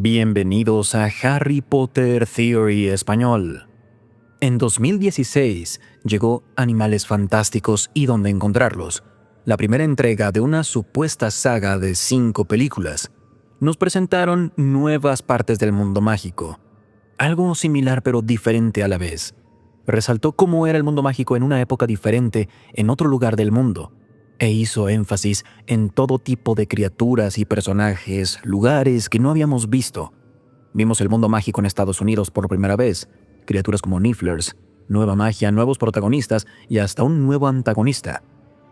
Bienvenidos a Harry Potter Theory Español. En 2016 llegó Animales Fantásticos y Dónde Encontrarlos, la primera entrega de una supuesta saga de 5 películas. Nos presentaron nuevas partes del mundo mágico, algo similar pero diferente a la vez. Resaltó cómo era el mundo mágico en una época diferente en otro lugar del mundo, e hizo énfasis en todo tipo de criaturas y personajes, lugares que no habíamos visto. Vimos el mundo mágico en Estados Unidos por primera vez, criaturas como Nifflers, nueva magia, nuevos protagonistas y hasta un nuevo antagonista.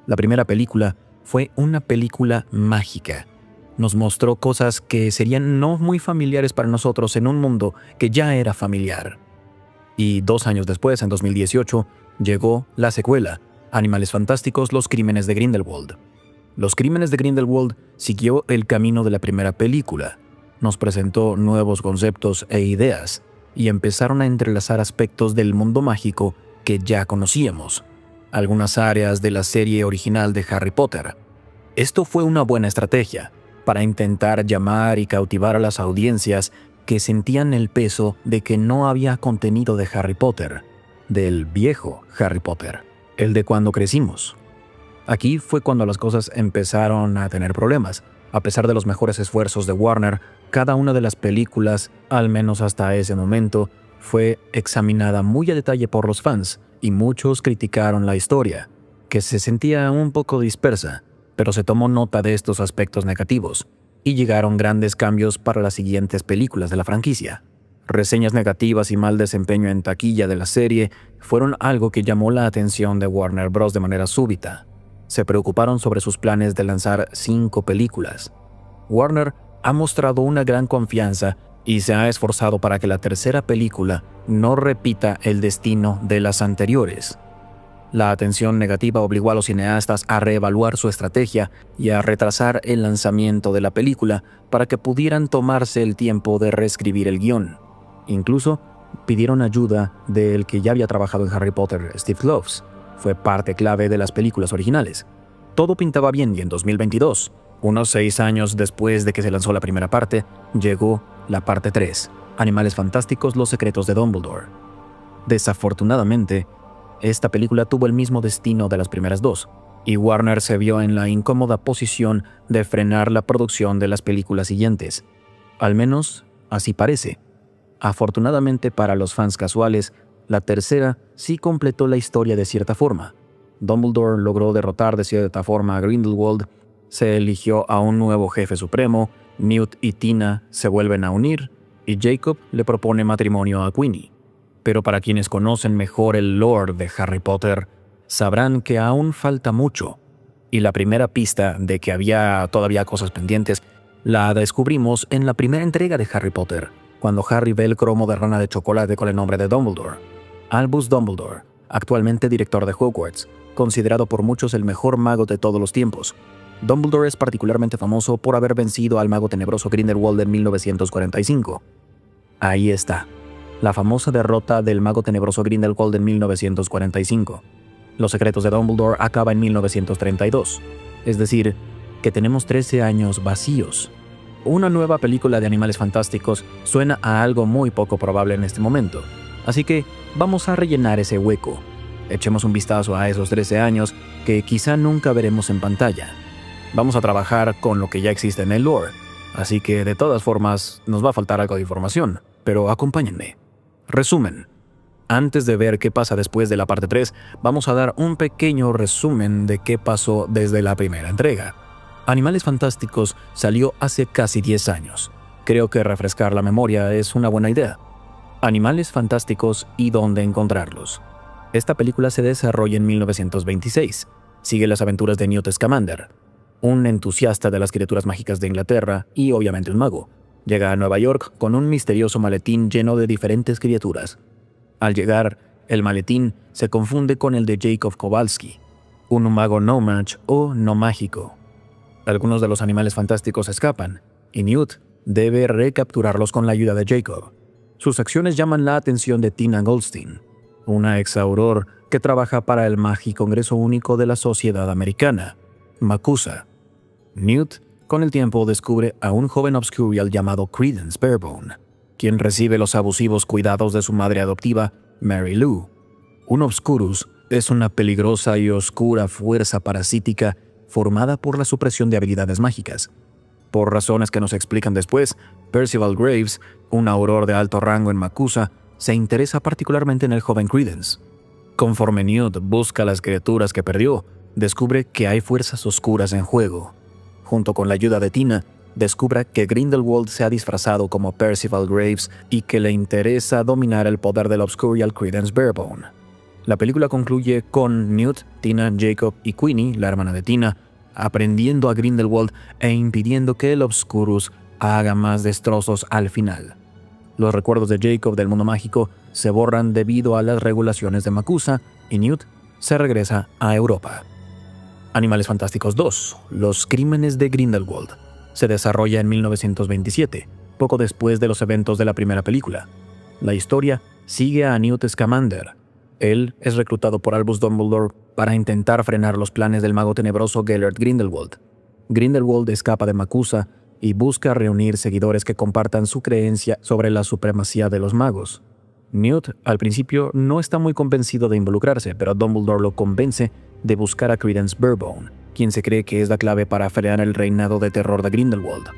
La primera película fue una película mágica. Nos mostró cosas que serían no muy familiares para nosotros en un mundo que ya era familiar. Y 2 años después, en 2018, llegó la secuela, Animales Fantásticos, Los Crímenes de Grindelwald. Los Crímenes de Grindelwald siguió el camino de la primera película. Nos presentó nuevos conceptos e ideas, y empezaron a entrelazar aspectos del mundo mágico que ya conocíamos, algunas áreas de la serie original de Harry Potter. Esto fue una buena estrategia para intentar llamar y cautivar a las audiencias que sentían el peso de que no había contenido de Harry Potter, del viejo Harry Potter, el de cuando crecimos. Aquí fue cuando las cosas empezaron a tener problemas. A pesar de los mejores esfuerzos de Warner, cada una de las películas, al menos hasta ese momento, fue examinada muy a detalle por los fans, y muchos criticaron la historia, que se sentía un poco dispersa, pero se tomó nota de estos aspectos negativos, y llegaron grandes cambios para las siguientes películas de la franquicia. Reseñas negativas y mal desempeño en taquilla de la serie fueron algo que llamó la atención de Warner Bros. De manera súbita. Se preocuparon sobre sus planes de lanzar 5 películas. Warner ha mostrado una gran confianza y se ha esforzado para que la tercera película no repita el destino de las anteriores. La atención negativa obligó a los cineastas a reevaluar su estrategia y a retrasar el lanzamiento de la película para que pudieran tomarse el tiempo de reescribir el guión. Incluso pidieron ayuda del que ya había trabajado en Harry Potter, Steve Kloves. Fue parte clave de las películas originales. Todo pintaba bien y en 2022, unos 6 años después de que se lanzó la primera parte, llegó la parte 3, Animales Fantásticos, Los Secretos de Dumbledore. Desafortunadamente, esta película tuvo el mismo destino de las primeras 2, y Warner se vio en la incómoda posición de frenar la producción de las películas siguientes. Al menos, así parece. Afortunadamente para los fans casuales, la tercera sí completó la historia de cierta forma. Dumbledore logró derrotar de cierta forma a Grindelwald, se eligió a un nuevo jefe supremo, Newt y Tina se vuelven a unir, y Jacob le propone matrimonio a Queenie. Pero para quienes conocen mejor el lore de Harry Potter, sabrán que aún falta mucho, y la primera pista de que había todavía cosas pendientes la descubrimos en la primera entrega de Harry Potter, cuando Harry ve el cromo de rana de chocolate con el nombre de Dumbledore. Albus Dumbledore, actualmente director de Hogwarts, considerado por muchos el mejor mago de todos los tiempos. Dumbledore es particularmente famoso por haber vencido al mago tenebroso Grindelwald en 1945. Ahí está, la famosa derrota del mago tenebroso Grindelwald en 1945. Los Secretos de Dumbledore acaba en 1932, es decir, que tenemos 13 años vacíos. Una nueva película de Animales Fantásticos suena a algo muy poco probable en este momento, así que vamos a rellenar ese hueco. Echemos un vistazo a esos 13 años que quizá nunca veremos en pantalla. Vamos a trabajar con lo que ya existe en el lore, así que de todas formas nos va a faltar algo de información, pero acompáñenme. Resumen. Antes de ver qué pasa después de la parte 3, vamos a dar un pequeño resumen de qué pasó desde la primera entrega. Animales Fantásticos salió hace casi 10 años. Creo que refrescar la memoria es una buena idea. Animales Fantásticos y Dónde Encontrarlos. Esta película se desarrolla en 1926. Sigue las aventuras de Newt Scamander, un entusiasta de las criaturas mágicas de Inglaterra y obviamente un mago. Llega a Nueva York con un misterioso maletín lleno de diferentes criaturas. Al llegar, el maletín se confunde con el de Jacob Kowalski, un mago no match o no mágico. Algunos de los animales fantásticos escapan, y Newt debe recapturarlos con la ayuda de Jacob. Sus acciones llaman la atención de Tina Goldstein, una ex-auror que trabaja para el Magicongreso Único de la Sociedad Americana, MACUSA. Newt Con el tiempo descubre a un joven Obscurial llamado Credence Barebone, quien recibe los abusivos cuidados de su madre adoptiva, Mary Lou. Un Obscurus es una peligrosa y oscura fuerza parasítica formada por la supresión de habilidades mágicas. Por razones que nos explican después, Percival Graves, un auror de alto rango en Makusa, se interesa particularmente en el joven Credence. Conforme Newt busca las criaturas que perdió, descubre que hay fuerzas oscuras en juego. Junto con la ayuda de Tina, descubre que Grindelwald se ha disfrazado como Percival Graves y que le interesa dominar el poder del Obscurial Credence Barebone. La película concluye con Newt, Tina, Jacob y Queenie, la hermana de Tina, aprendiendo a Grindelwald e impidiendo que el Obscurus haga más destrozos al final. Los recuerdos de Jacob del mundo mágico se borran debido a las regulaciones de Makusa y Newt se regresa a Europa. Animales Fantásticos 2. Los crímenes de Grindelwald. Se desarrolla en 1927, poco después de los eventos de la primera película. La historia sigue a Newt Scamander. Él es reclutado por Albus Dumbledore para intentar frenar los planes del mago tenebroso Gellert Grindelwald. Grindelwald escapa de Makusa y busca reunir seguidores que compartan su creencia sobre la supremacía de los magos. Newt, al principio, no está muy convencido de involucrarse, pero Dumbledore lo convence de buscar a Credence Barebone, quien se cree que es la clave para frenar el reinado de terror de Grindelwald.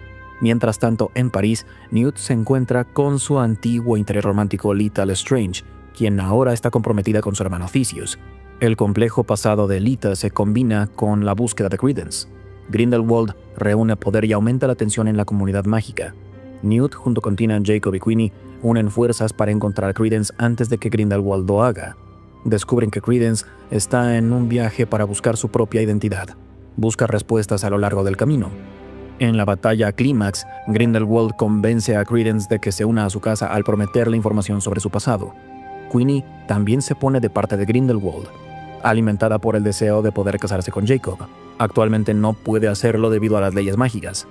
Mientras tanto, en París, Newt se encuentra con su antiguo interés romántico Lita Lestrange, quien ahora está comprometida con su hermano Theseus. El complejo pasado de Lita se combina con la búsqueda de Credence. Grindelwald reúne poder y aumenta la tensión en la comunidad mágica. Newt, junto con Tina, Jacob y Queenie, unen fuerzas para encontrar a Credence antes de que Grindelwald lo haga. Descubren que Credence está en un viaje para buscar su propia identidad. Busca respuestas a lo largo del camino. En la batalla clímax, Grindelwald convence a Credence de que se una a su casa al prometerle información sobre su pasado. Queenie también se pone de parte de Grindelwald, alimentada por el deseo de poder casarse con Jacob. Actualmente no puede hacerlo debido a las leyes mágicas.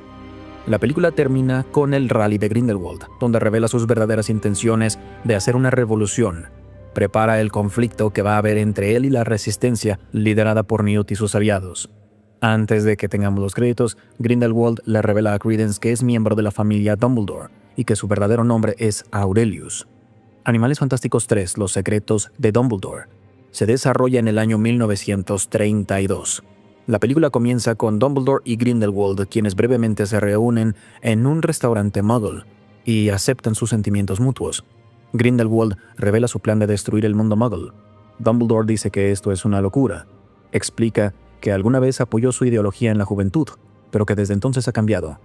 La película termina con el rally de Grindelwald, donde revela sus verdaderas intenciones de hacer una revolución. Prepara el conflicto que va a haber entre él y la resistencia, liderada por Newt y sus aliados. Antes de que tengamos los créditos, Grindelwald le revela a Credence que es miembro de la familia Dumbledore y que su verdadero nombre es Aurelius. Animales Fantásticos 3. Los secretos de Dumbledore. Se desarrolla en el año 1932. La película comienza con Dumbledore y Grindelwald, quienes brevemente se reúnen en un restaurante Muggle y aceptan sus sentimientos mutuos. Grindelwald revela su plan de destruir el mundo Muggle. Dumbledore dice que esto es una locura. Explica que alguna vez apoyó su ideología en la juventud, pero que desde entonces ha cambiado.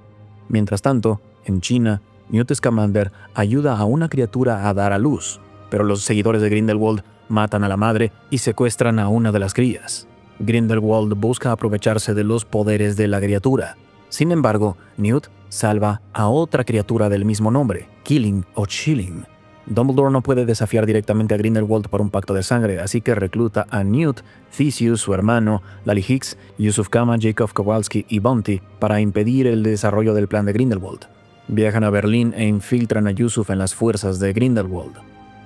Mientras tanto, en China, Newt Scamander ayuda a una criatura a dar a luz, pero los seguidores de Grindelwald matan a la madre y secuestran a una de las crías. Grindelwald busca aprovecharse de los poderes de la criatura. Sin embargo, Newt salva a otra criatura del mismo nombre, Killing o Chilling. Dumbledore no puede desafiar directamente a Grindelwald por un pacto de sangre, así que recluta a Newt, Theseus, su hermano, Lally Hicks, Yusuf Kama, Jacob Kowalski y Bounty para impedir el desarrollo del plan de Grindelwald. Viajan a Berlín e infiltran a Yusuf en las fuerzas de Grindelwald.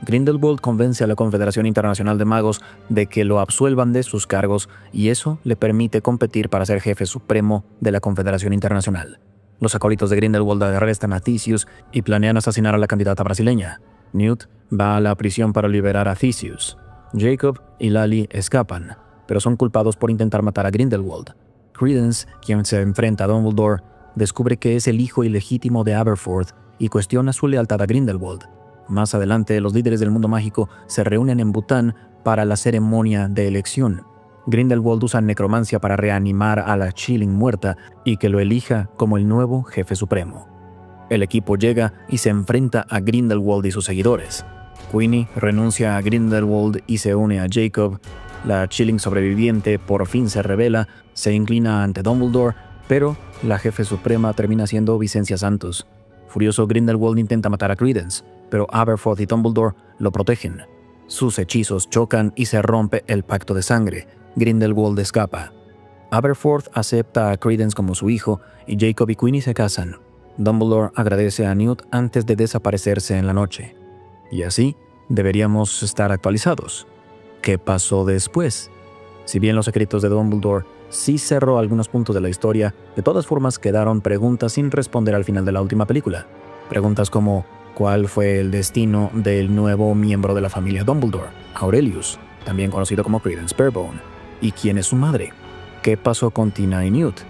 Grindelwald convence a la Confederación Internacional de Magos de que lo absuelvan de sus cargos y eso le permite competir para ser jefe supremo de la Confederación Internacional. Los acólitos de Grindelwald arrestan a Theseus y planean asesinar a la candidata brasileña. Newt va a la prisión para liberar a Theseus. Jacob y Lally escapan, pero son culpados por intentar matar a Grindelwald. Credence, quien se enfrenta a Dumbledore, descubre que es el hijo ilegítimo de Aberforth y cuestiona su lealtad a Grindelwald. Más adelante, los líderes del mundo mágico se reúnen en Bután para la ceremonia de elección. Grindelwald usa necromancia para reanimar a la Chilling muerta y que lo elija como el nuevo jefe supremo. El equipo llega y se enfrenta a Grindelwald y sus seguidores. Queenie renuncia a Grindelwald y se une a Jacob. La Chilling sobreviviente por fin se rebela, se inclina ante Dumbledore, pero la jefe suprema termina siendo Vicencia Santos. Furioso, Grindelwald intenta matar a Credence, pero Aberforth y Dumbledore lo protegen. Sus hechizos chocan y se rompe el pacto de sangre. Grindelwald escapa. Aberforth acepta a Credence como su hijo y Jacob y Queenie se casan. Dumbledore agradece a Newt antes de desaparecerse en la noche. Y así deberíamos estar actualizados. ¿Qué pasó después? Si bien los escritos de Dumbledore sí cerró algunos puntos de la historia, de todas formas quedaron preguntas sin responder al final de la última película. Preguntas como ¿cuál fue el destino del nuevo miembro de la familia Dumbledore, Aurelius, también conocido como Credence Barebone? ¿Y quién es su madre? ¿Qué pasó con Tina y Newt?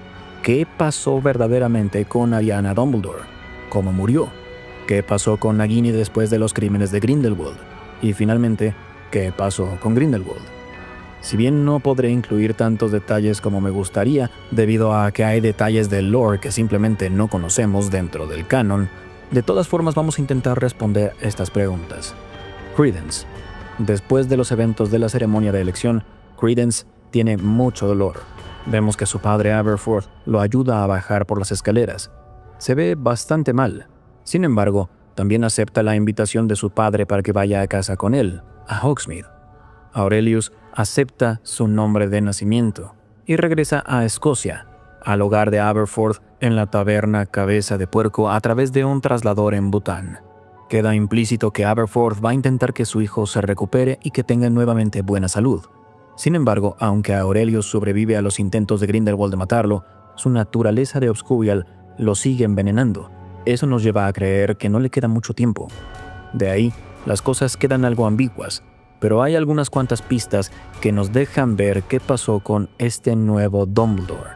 ¿Qué pasó verdaderamente con Ariana Dumbledore? ¿Cómo murió? ¿Qué pasó con Nagini después de los crímenes de Grindelwald? Y finalmente, ¿qué pasó con Grindelwald? Si bien no podré incluir tantos detalles como me gustaría, debido a que hay detalles del lore que simplemente no conocemos dentro del canon, de todas formas vamos a intentar responder estas preguntas. Credence. Después de los eventos de la ceremonia de elección, Credence tiene mucho dolor. Vemos que su padre Aberforth lo ayuda a bajar por las escaleras. Se ve bastante mal. Sin embargo, también acepta la invitación de su padre para que vaya a casa con él, a Hogsmeade. Aurelius acepta su nombre de nacimiento y regresa a Escocia, al hogar de Aberforth en la taberna Cabeza de Puerco a través de un traslador en Bután. Queda implícito que Aberforth va a intentar que su hijo se recupere y que tenga nuevamente buena salud. Sin embargo, aunque Aurelius sobrevive a los intentos de Grindelwald de matarlo, su naturaleza de Obscurial lo sigue envenenando. Eso nos lleva a creer que no le queda mucho tiempo. De ahí, las cosas quedan algo ambiguas, pero hay algunas cuantas pistas que nos dejan ver qué pasó con este nuevo Dumbledore.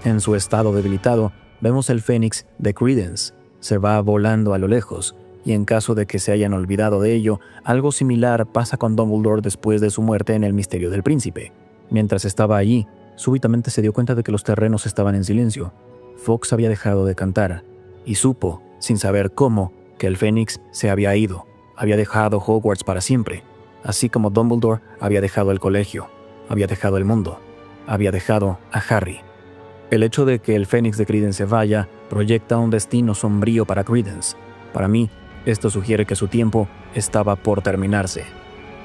En su estado debilitado, vemos el Fénix de Credence. Se va volando a lo lejos, y en caso de que se hayan olvidado de ello, algo similar pasa con Dumbledore después de su muerte en El Misterio del Príncipe. Mientras estaba allí, súbitamente se dio cuenta de que los terrenos estaban en silencio. Fawkes había dejado de cantar, y supo, sin saber cómo, que el Fénix se había ido, había dejado Hogwarts para siempre, así como Dumbledore había dejado el colegio, había dejado el mundo, había dejado a Harry. El hecho de que el Fénix de Credence se vaya proyecta un destino sombrío para Credence. Para mí, esto sugiere que su tiempo estaba por terminarse.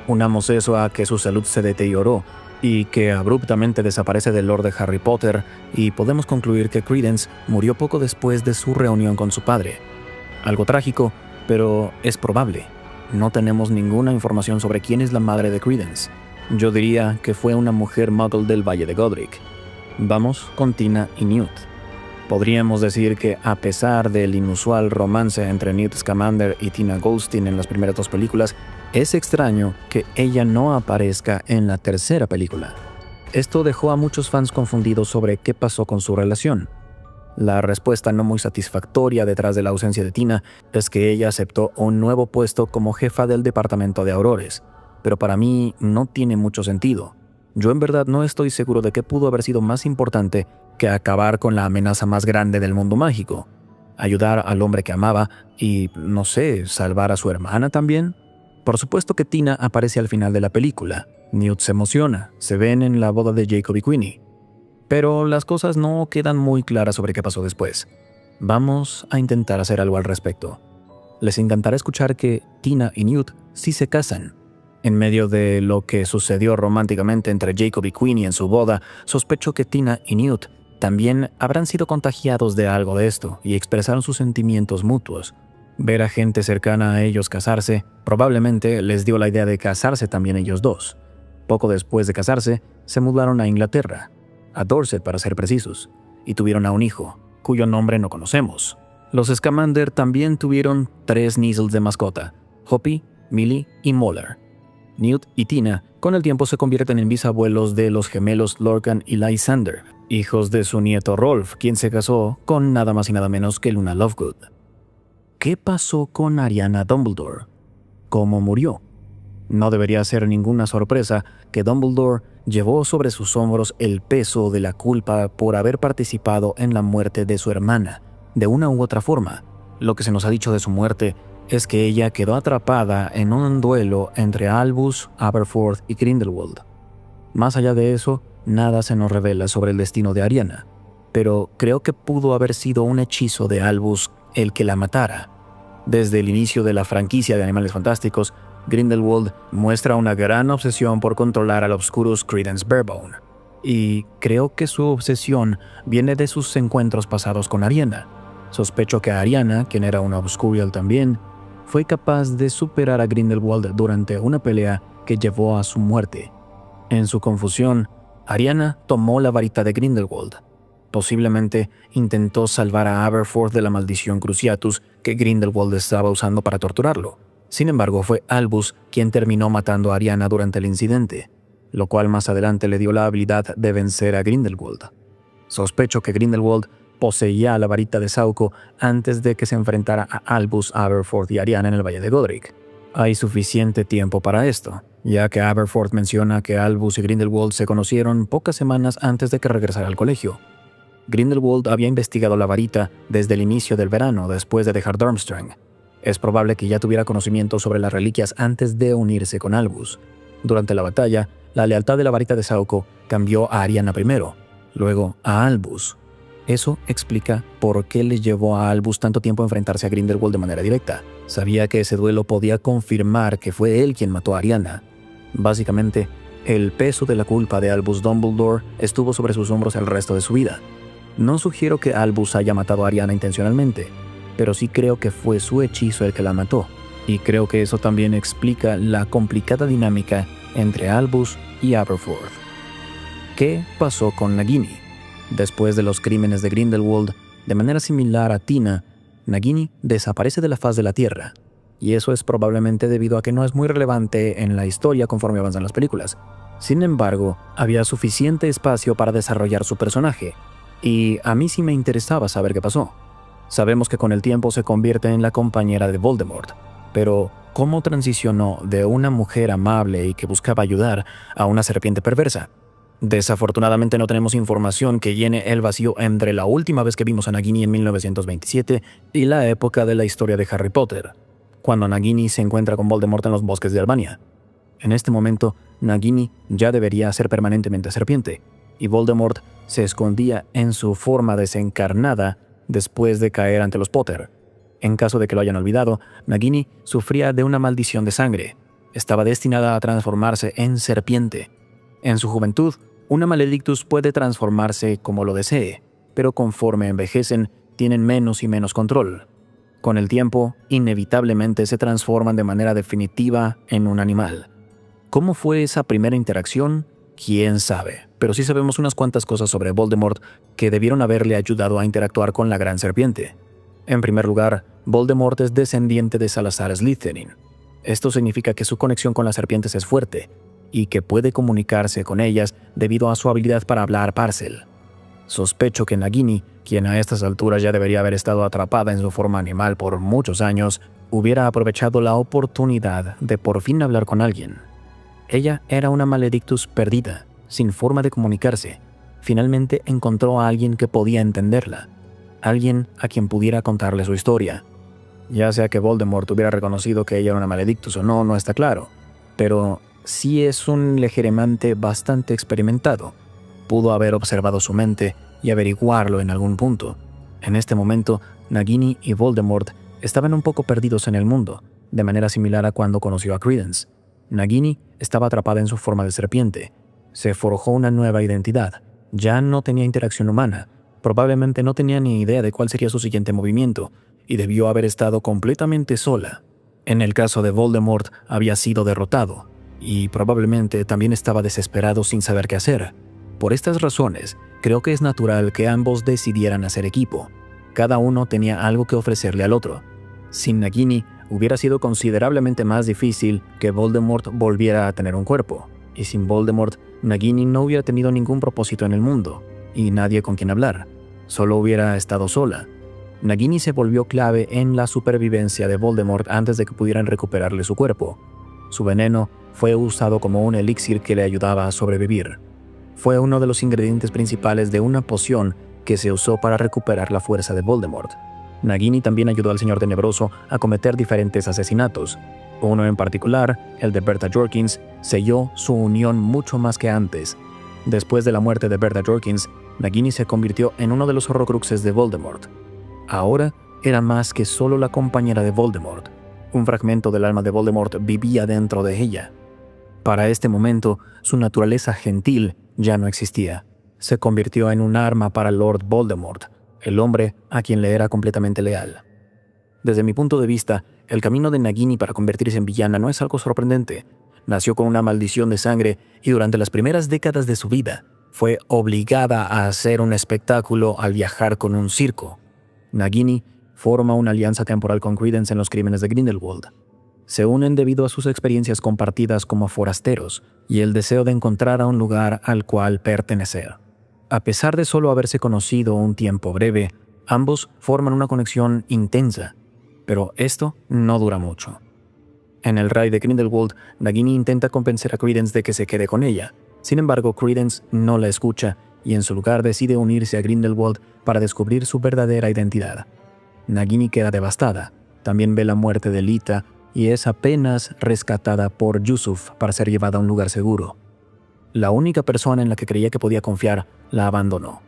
Unamos eso a que su salud se deterioró y que abruptamente desaparece del lore de Harry Potter, y podemos concluir que Credence murió poco después de su reunión con su padre. Algo trágico, pero es probable. No tenemos ninguna información sobre quién es la madre de Credence. Yo diría que fue una mujer muggle del Valle de Godric. Vamos con Tina y Newt. Podríamos decir que, a pesar del inusual romance entre Newt Scamander y Tina Goldstein en las primeras dos películas, es extraño que ella no aparezca en la tercera película. Esto dejó a muchos fans confundidos sobre qué pasó con su relación. La respuesta no muy satisfactoria detrás de la ausencia de Tina es que ella aceptó un nuevo puesto como jefa del departamento de Aurores, pero para mí no tiene mucho sentido. Yo en verdad no estoy seguro de qué pudo haber sido más importante que acabar con la amenaza más grande del mundo mágico, ayudar al hombre que amaba y, no sé, salvar a su hermana también. Por supuesto que Tina aparece al final de la película. Newt se emociona, se ven en la boda de Jacob y Queenie. Pero las cosas no quedan muy claras sobre qué pasó después. Vamos a intentar hacer algo al respecto. Les encantará escuchar que Tina y Newt sí se casan. En medio de lo que sucedió románticamente entre Jacob y Queenie en su boda, sospecho que Tina y Newt también habrán sido contagiados de algo de esto y expresaron sus sentimientos mutuos. Ver a gente cercana a ellos casarse probablemente les dio la idea de casarse también ellos dos. Poco después de casarse, se mudaron a Inglaterra, a Dorset para ser precisos, y tuvieron a un hijo, cuyo nombre no conocemos. Los Scamander también tuvieron 3 Kneazles de mascota, Hoppy, Millie y Molar. Newt y Tina con el tiempo se convierten en bisabuelos de los gemelos Lorcan y Lysander, hijos de su nieto Rolf, quien se casó con nada más y nada menos que Luna Lovegood. ¿Qué pasó con Ariana Dumbledore? ¿Cómo murió? No debería ser ninguna sorpresa que Dumbledore llevó sobre sus hombros el peso de la culpa por haber participado en la muerte de su hermana, de una u otra forma. Lo que se nos ha dicho de su muerte es que ella quedó atrapada en un duelo entre Albus, Aberforth y Grindelwald. Más allá de eso, nada se nos revela sobre el destino de Ariana, pero creo que pudo haber sido un hechizo de Albus el que la matara. Desde el inicio de la franquicia de Animales Fantásticos, Grindelwald muestra una gran obsesión por controlar al Obscurus Credence Barebone, y creo que su obsesión viene de sus encuentros pasados con Ariana. Sospecho que Ariana, quien era una Obscurial también, fue capaz de superar a Grindelwald durante una pelea que llevó a su muerte. En su confusión, Ariana tomó la varita de Grindelwald. Posiblemente intentó salvar a Aberforth de la maldición Cruciatus que Grindelwald estaba usando para torturarlo. Sin embargo, fue Albus quien terminó matando a Ariana durante el incidente, lo cual más adelante le dio la habilidad de vencer a Grindelwald. Sospecho que Grindelwald poseía la varita de Sauco antes de que se enfrentara a Albus, Aberforth y Ariana en el Valle de Godric. Hay suficiente tiempo para esto, ya que Aberforth menciona que Albus y Grindelwald se conocieron pocas semanas antes de que regresara al colegio. Grindelwald había investigado la varita desde el inicio del verano, después de dejar Durmstrang. Es probable que ya tuviera conocimiento sobre las reliquias antes de unirse con Albus. Durante la batalla, la lealtad de la varita de Sauco cambió a Ariana primero, luego a Albus. Eso explica por qué le llevó a Albus tanto tiempo enfrentarse a Grindelwald de manera directa. Sabía que ese duelo podía confirmar que fue él quien mató a Ariana. Básicamente, el peso de la culpa de Albus Dumbledore estuvo sobre sus hombros el resto de su vida. No sugiero que Albus haya matado a Ariana intencionalmente, pero sí creo que fue su hechizo el que la mató. Y creo que eso también explica la complicada dinámica entre Albus y Aberforth. ¿Qué pasó con Nagini? Después de los crímenes de Grindelwald, de manera similar a Tina, Nagini desaparece de la faz de la Tierra. Y eso es probablemente debido a que no es muy relevante en la historia conforme avanzan las películas. Sin embargo, había suficiente espacio para desarrollar su personaje, y a mí sí me interesaba saber qué pasó. Sabemos que con el tiempo se convierte en la compañera de Voldemort, pero ¿cómo transicionó de una mujer amable y que buscaba ayudar a una serpiente perversa? Desafortunadamente no tenemos información que llene el vacío entre la última vez que vimos a Nagini en 1927 y la época de la historia de Harry Potter, cuando Nagini se encuentra con Voldemort en los bosques de Albania. En este momento, Nagini ya debería ser permanentemente serpiente, y Voldemort se escondía en su forma desencarnada después de caer ante los Potter. En caso de que lo hayan olvidado, Nagini sufría de una maldición de sangre. Estaba destinada a transformarse en serpiente. En su juventud, una Maledictus puede transformarse como lo desee, pero conforme envejecen, tienen menos y menos control. Con el tiempo, inevitablemente se transforman de manera definitiva en un animal. ¿Cómo fue esa primera interacción? ¿Quién sabe? Pero sí sabemos unas cuantas cosas sobre Voldemort que debieron haberle ayudado a interactuar con la gran serpiente. En primer lugar, Voldemort es descendiente de Salazar Slytherin. Esto significa que su conexión con las serpientes es fuerte, y que puede comunicarse con ellas debido a su habilidad para hablar Parcel. Sospecho que Nagini, quien a estas alturas ya debería haber estado atrapada en su forma animal por muchos años, hubiera aprovechado la oportunidad de por fin hablar con alguien. Ella era una Maledictus perdida, sin forma de comunicarse. Finalmente encontró a alguien que podía entenderla, alguien a quien pudiera contarle su historia. Ya sea que Voldemort hubiera reconocido que ella era una Maledictus o no, no está claro, pero sí es un legeremante bastante experimentado. Pudo haber observado su mente y averiguarlo en algún punto. En este momento, Nagini y Voldemort estaban un poco perdidos en el mundo, de manera similar a cuando conoció a Credence. Nagini estaba atrapada en su forma de serpiente. Se forjó una nueva identidad. Ya no tenía interacción humana. Probablemente no tenía ni idea de cuál sería su siguiente movimiento, y debió haber estado completamente sola. En el caso de Voldemort, había sido derrotado, y probablemente también estaba desesperado sin saber qué hacer. Por estas razones, creo que es natural que ambos decidieran hacer equipo. Cada uno tenía algo que ofrecerle al otro. Sin Nagini, hubiera sido considerablemente más difícil que Voldemort volviera a tener un cuerpo. Y sin Voldemort, Nagini no hubiera tenido ningún propósito en el mundo, y nadie con quien hablar. Solo hubiera estado sola. Nagini se volvió clave en la supervivencia de Voldemort antes de que pudieran recuperarle su cuerpo. Su veneno fue usado como un elixir que le ayudaba a sobrevivir. Fue uno de los ingredientes principales de una poción que se usó para recuperar la fuerza de Voldemort. Nagini también ayudó al Señor Tenebroso a cometer diferentes asesinatos. Uno en particular, el de Bertha Jorkins, selló su unión mucho más que antes. Después de la muerte de Bertha Jorkins, Nagini se convirtió en uno de los horrocruxes de Voldemort. Ahora era más que solo la compañera de Voldemort. Un fragmento del alma de Voldemort vivía dentro de ella. Para este momento, su naturaleza gentil ya no existía. Se convirtió en un arma para Lord Voldemort, el hombre a quien le era completamente leal. Desde mi punto de vista, el camino de Nagini para convertirse en villana no es algo sorprendente. Nació con una maldición de sangre y durante las primeras décadas de su vida fue obligada a hacer un espectáculo al viajar con un circo. Nagini forma una alianza temporal con Credence en los crímenes de Grindelwald. Se unen debido a sus experiencias compartidas como forasteros y el deseo de encontrar a un lugar al cual pertenecer. A pesar de solo haberse conocido un tiempo breve, ambos forman una conexión intensa, pero esto no dura mucho. En el raid de Grindelwald, Nagini intenta convencer a Credence de que se quede con ella. Sin embargo, Credence no la escucha y en su lugar decide unirse a Grindelwald para descubrir su verdadera identidad. Nagini queda devastada. También ve la muerte de Lita y es apenas rescatada por Yusuf para ser llevada a un lugar seguro. La única persona en la que creía que podía confiar la abandonó.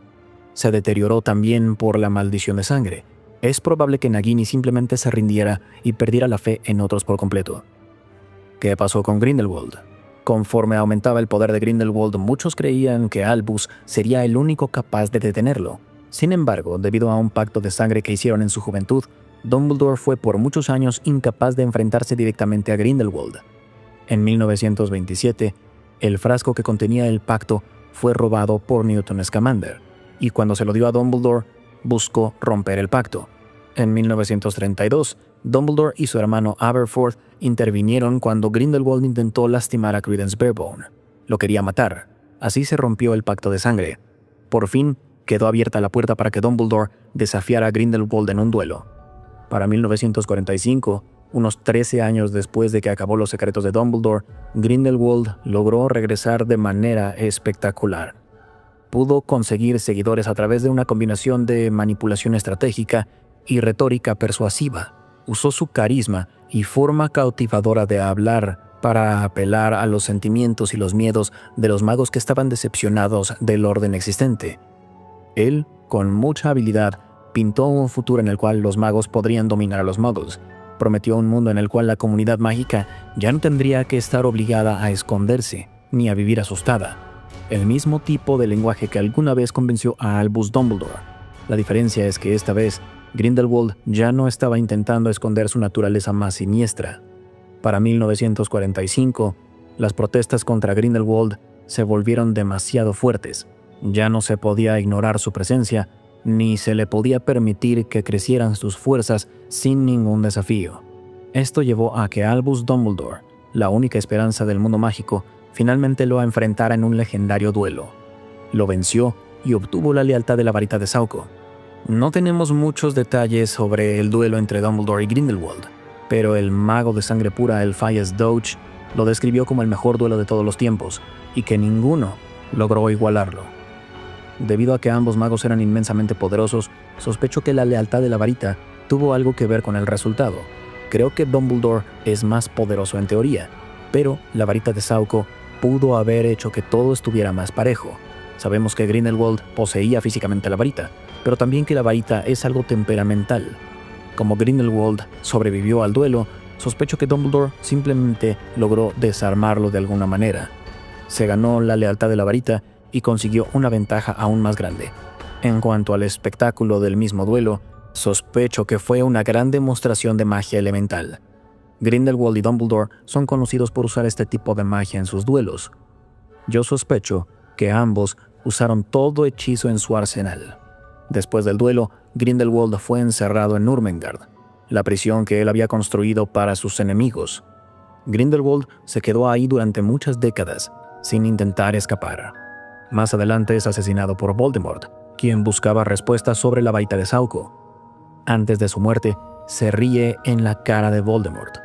Se deterioró también por la maldición de sangre. Es probable que Nagini simplemente se rindiera y perdiera la fe en otros por completo. ¿Qué pasó con Grindelwald? Conforme aumentaba el poder de Grindelwald, muchos creían que Albus sería el único capaz de detenerlo. Sin embargo, debido a un pacto de sangre que hicieron en su juventud, Dumbledore fue por muchos años incapaz de enfrentarse directamente a Grindelwald. En 1927, el frasco que contenía el pacto fue robado por Newton Scamander, y cuando se lo dio a Dumbledore, buscó romper el pacto. En 1932, Dumbledore y su hermano Aberforth intervinieron cuando Grindelwald intentó lastimar a Credence Barebone. Lo quería matar. Así se rompió el pacto de sangre. Por fin, quedó abierta la puerta para que Dumbledore desafiara a Grindelwald en un duelo. Para 1945, unos 13 años después de que acabó Los secretos de Dumbledore, Grindelwald logró regresar de manera espectacular. Pudo conseguir seguidores a través de una combinación de manipulación estratégica y retórica persuasiva. Usó su carisma y forma cautivadora de hablar para apelar a los sentimientos y los miedos de los magos que estaban decepcionados del orden existente. Él, con mucha habilidad, pintó un futuro en el cual los magos podrían dominar a los muggles. Prometió un mundo en el cual la comunidad mágica ya no tendría que estar obligada a esconderse ni a vivir asustada. El mismo tipo de lenguaje que alguna vez convenció a Albus Dumbledore. La diferencia es que esta vez Grindelwald ya no estaba intentando esconder su naturaleza más siniestra. Para 1945, las protestas contra Grindelwald se volvieron demasiado fuertes. Ya no se podía ignorar su presencia, ni se le podía permitir que crecieran sus fuerzas sin ningún desafío. Esto llevó a que Albus Dumbledore, la única esperanza del mundo mágico, finalmente lo enfrentara en un legendario duelo. Lo venció y obtuvo la lealtad de la varita de Sauco. No tenemos muchos detalles sobre el duelo entre Dumbledore y Grindelwald, pero el mago de sangre pura Eliphas Doge lo describió como el mejor duelo de todos los tiempos y que ninguno logró igualarlo. Debido a que ambos magos eran inmensamente poderosos, sospecho que la lealtad de la varita tuvo algo que ver con el resultado. Creo que Dumbledore es más poderoso en teoría, pero la varita de Sauco pudo haber hecho que todo estuviera más parejo. Sabemos que Grindelwald poseía físicamente la varita, pero también que la varita es algo temperamental. Como Grindelwald sobrevivió al duelo, sospecho que Dumbledore simplemente logró desarmarlo de alguna manera. Se ganó la lealtad de la varita y consiguió una ventaja aún más grande. En cuanto al espectáculo del mismo duelo, sospecho que fue una gran demostración de magia elemental. Grindelwald y Dumbledore son conocidos por usar este tipo de magia en sus duelos. Yo sospecho que ambos usaron todo hechizo en su arsenal. Después del duelo, Grindelwald fue encerrado en Nurmengard, la prisión que él había construido para sus enemigos. Grindelwald se quedó ahí durante muchas décadas, sin intentar escapar. Más adelante es asesinado por Voldemort, quien buscaba respuestas sobre la varita de Sauco. Antes de su muerte, se ríe en la cara de Voldemort.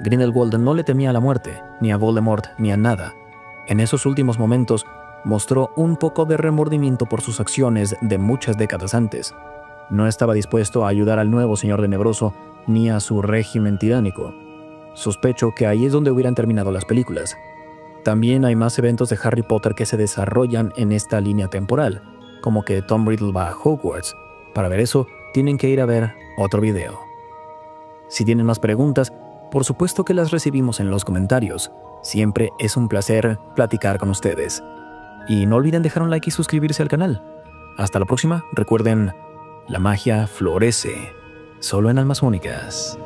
Grindelwald no le temía a la muerte, ni a Voldemort, ni a nada. En esos últimos momentos, mostró un poco de remordimiento por sus acciones de muchas décadas antes. No estaba dispuesto a ayudar al nuevo Señor Tenebroso ni a su régimen tiránico. Sospecho que ahí es donde hubieran terminado las películas. También hay más eventos de Harry Potter que se desarrollan en esta línea temporal, como que Tom Riddle va a Hogwarts. Para ver eso, tienen que ir a ver otro video. Si tienen más preguntas, por supuesto que las recibimos en los comentarios. Siempre es un placer platicar con ustedes. Y no olviden dejar un like y suscribirse al canal. Hasta la próxima. Recuerden, la magia florece solo en almas únicas.